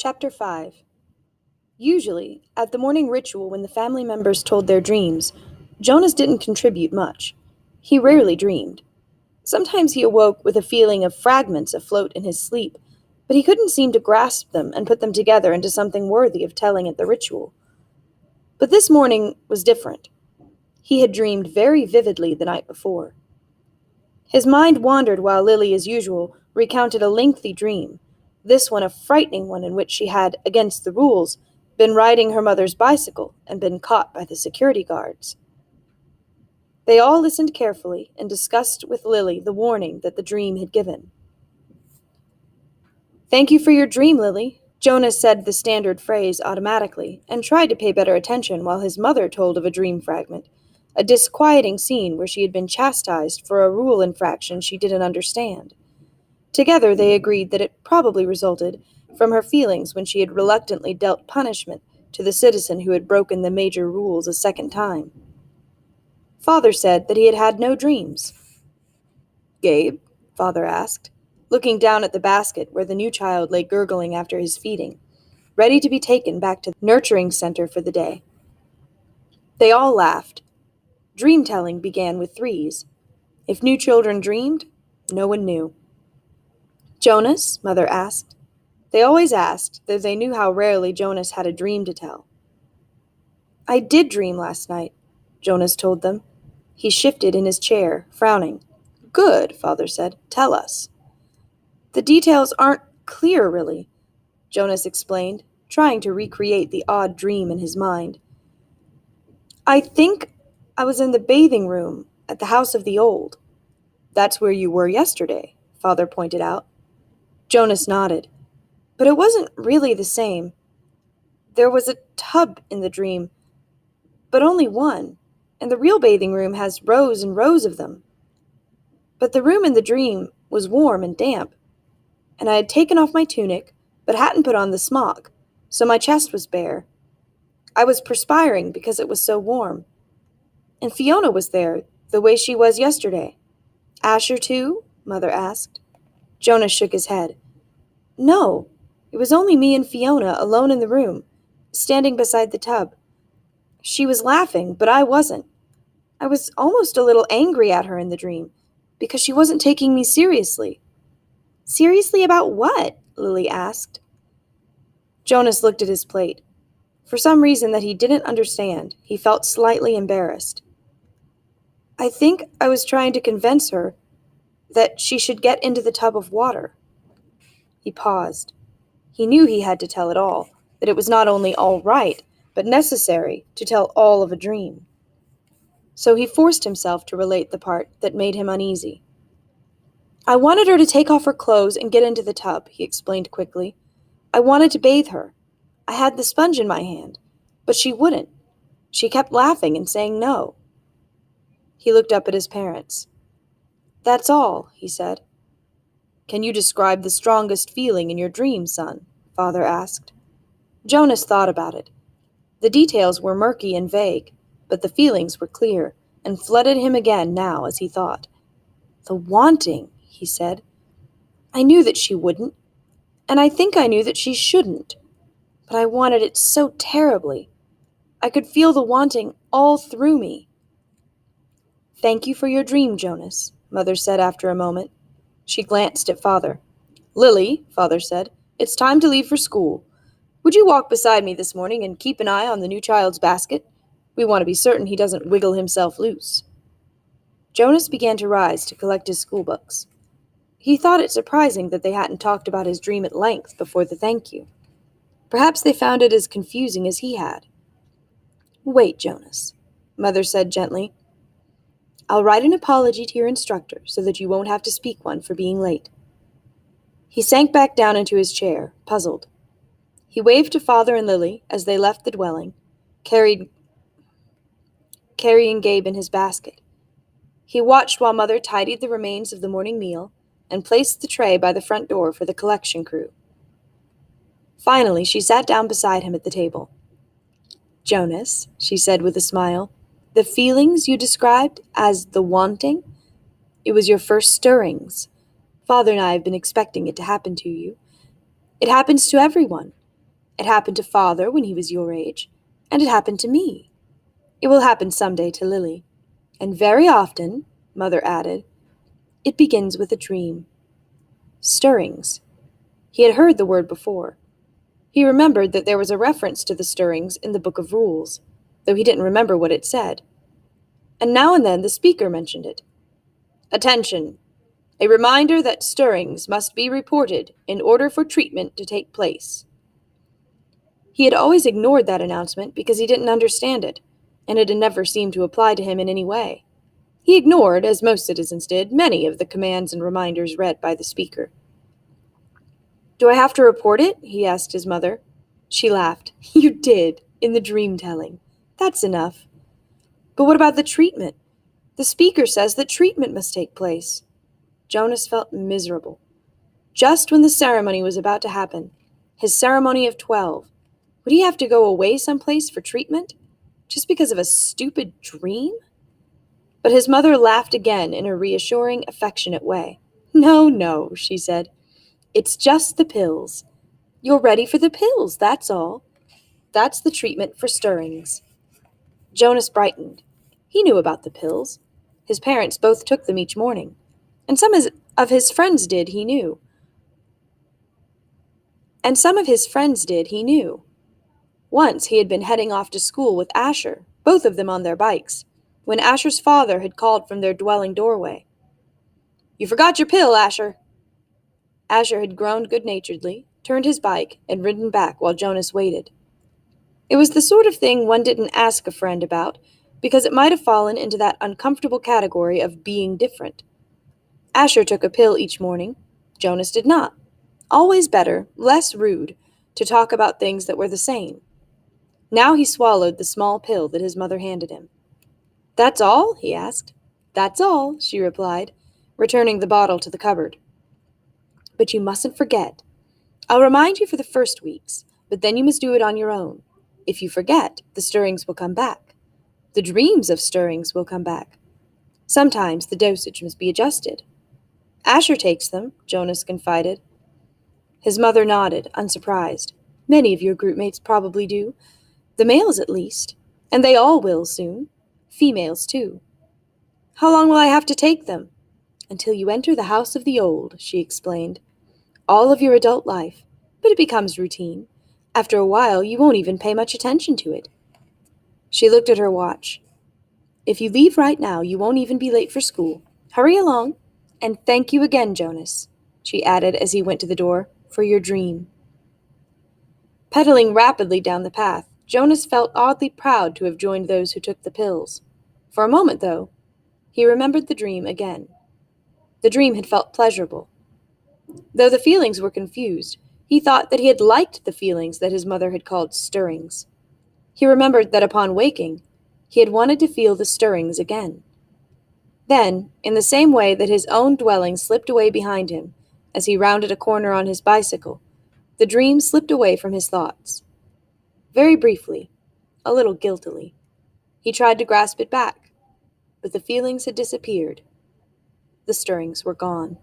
Chapter 5. Usually, at the morning ritual when the family members told their dreams, Jonas didn't contribute much. He rarely dreamed. Sometimes he awoke with a feeling of fragments afloat in his sleep, but he couldn't seem to grasp them and put them together into something worthy of telling at the ritual. But this morning was different. He had dreamed very vividly the night before. His mind wandered while Lily, as usual, recounted a lengthy dream, this one a frightening one in which she had, against the rules, been riding her mother's bicycle and been caught by the security guards. They all listened carefully and discussed with Lily the warning that the dream had given. "Thank you for your dream, Lily." Jonas said the standard phrase automatically and tried to pay better attention while his mother told of a dream fragment, a disquieting scene where she had been chastised for a rule infraction she didn't understand. Together they agreed that it probably resulted from her feelings when she had reluctantly dealt punishment to the citizen who had broken the major rules a second time. Father said that he had had no dreams. "Gabe?" Father asked, looking down at the basket where the new child lay gurgling after his feeding, ready to be taken back to the nurturing center for the day. They all laughed. Dream-telling began with threes. If new children dreamed, no one knew. "Jonas?" Mother asked. They always asked, though they knew how rarely Jonas had a dream to tell. "I did dream last night," Jonas told them. He shifted in his chair, frowning. "Good," Father said. "Tell us." "The details aren't clear, really," Jonas explained, trying to recreate the odd dream in his mind. "I think I was in the bathing room at the House of the Old." "That's where you were yesterday," Father pointed out. Jonas nodded. "But it wasn't really the same. There was a tub in the dream, but only one, and the real bathing room has rows and rows of them. But the room in the dream was warm and damp, and I had taken off my tunic, but hadn't put on the smock, so my chest was bare. I was perspiring because it was so warm. And Fiona was there, the way she was yesterday." "Asher too?" Mother asked. Jonas shook his head. "No, it was only me and Fiona alone in the room, standing beside the tub. She was laughing, but I wasn't. I was almost a little angry at her in the dream, because she wasn't taking me seriously." "Seriously about what?" Lily asked. Jonas looked at his plate. For some reason that he didn't understand, he felt slightly embarrassed. "I think I was trying to convince her that she should get into the tub of water." He paused. He knew he had to tell it all, that it was not only all right, but necessary to tell all of a dream. So he forced himself to relate the part that made him uneasy. "I wanted her to take off her clothes and get into the tub," he explained quickly. "I wanted to bathe her. I had the sponge in my hand, but she wouldn't. She kept laughing and saying no." He looked up at his parents. "That's all," he said. "Can you describe the strongest feeling in your dream, son?" Father asked. Jonas thought about it. The details were murky and vague, but the feelings were clear, and flooded him again now as he thought. "The wanting," he said. "I knew that she wouldn't, and I think I knew that she shouldn't, but I wanted it so terribly. I could feel the wanting all through me." "Thank you for your dream, Jonas," Mother said after a moment. She glanced at Father. "Lily," Father said, "it's time to leave for school. Would you walk beside me this morning and keep an eye on the new child's basket? We want to be certain he doesn't wiggle himself loose." Jonas began to rise to collect his schoolbooks. He thought it surprising that they hadn't talked about his dream at length before the thank you. Perhaps they found it as confusing as he had. "Wait, Jonas," Mother said gently. "I'll write an apology to your instructor so that you won't have to speak one for being late." He sank back down into his chair, puzzled. He waved to Father and Lily as they left the dwelling, carrying Gabe in his basket. He watched while Mother tidied the remains of the morning meal and placed the tray by the front door for the collection crew. Finally, she sat down beside him at the table. "Jonas," she said with a smile, "the feelings you described as the wanting, it was your first stirrings. Father and I have been expecting it to happen to you. It happens to everyone. It happened to Father when he was your age, and it happened to me. It will happen some day to Lily. And very often, Mother added, it begins with a dream. Stirrings. He had heard the word before. He remembered that there was a reference to the stirrings in the Book of Rules, though he didn't remember what it said. And now and then the speaker mentioned it. Attention! A reminder that stirrings must be reported in order for treatment to take place. He had always ignored that announcement because he didn't understand it, and it had never seemed to apply to him in any way. He ignored, as most citizens did, many of the commands and reminders read by the speaker. Do I have to report it? He asked his mother. She laughed. You did, in the dream telling. That's enough. But what about the treatment? The speaker says that treatment must take place. Jonas felt miserable. Just when the ceremony was about to happen, his ceremony of 12, would he have to go away someplace for treatment? Just because of a stupid dream? But his mother laughed again in a reassuring, affectionate way. No, no, she said. It's just the pills. You're ready for the pills, that's all. That's the treatment for stirrings. Jonas brightened. He knew about the pills. His parents both took them each morning. And some of his friends did, he knew. Once he had been heading off to school with Asher, both of them on their bikes, when Asher's father had called from their dwelling doorway. You forgot your pill, Asher. Asher had groaned good-naturedly, turned his bike, and ridden back while Jonas waited. It was the sort of thing one didn't ask a friend about, because it might have fallen into that uncomfortable category of being different. Asher took a pill each morning. Jonas did not. Always better, less rude, to talk about things that were the same. Now he swallowed the small pill that his mother handed him. That's all? He asked. That's all, she replied, returning the bottle to the cupboard. But you mustn't forget. I'll remind you for the first weeks, but then you must do it on your own. If you forget, the stirrings will come back. The dreams of stirrings will come back. Sometimes the dosage must be adjusted. Asher takes them, Jonas confided. His mother nodded, unsurprised. Many of your groupmates probably do. The males, at least. And they all will soon. Females, too. How long will I have to take them? Until you enter the house of the old, she explained. All of your adult life. But it becomes routine. After a while, you won't even pay much attention to it. She looked at her watch. If you leave right now, you won't even be late for school. Hurry along. And thank you again, Jonas, she added as he went to the door, for your dream. Pedaling rapidly down the path, Jonas felt oddly proud to have joined those who took the pills. For a moment, though, he remembered the dream again. The dream had felt pleasurable. Though the feelings were confused, he thought that he had liked the feelings that his mother had called stirrings. He remembered that upon waking, he had wanted to feel the stirrings again. Then, in the same way that his own dwelling slipped away behind him, as he rounded a corner on his bicycle, the dream slipped away from his thoughts. Very briefly, a little guiltily, he tried to grasp it back, but the feelings had disappeared. The stirrings were gone.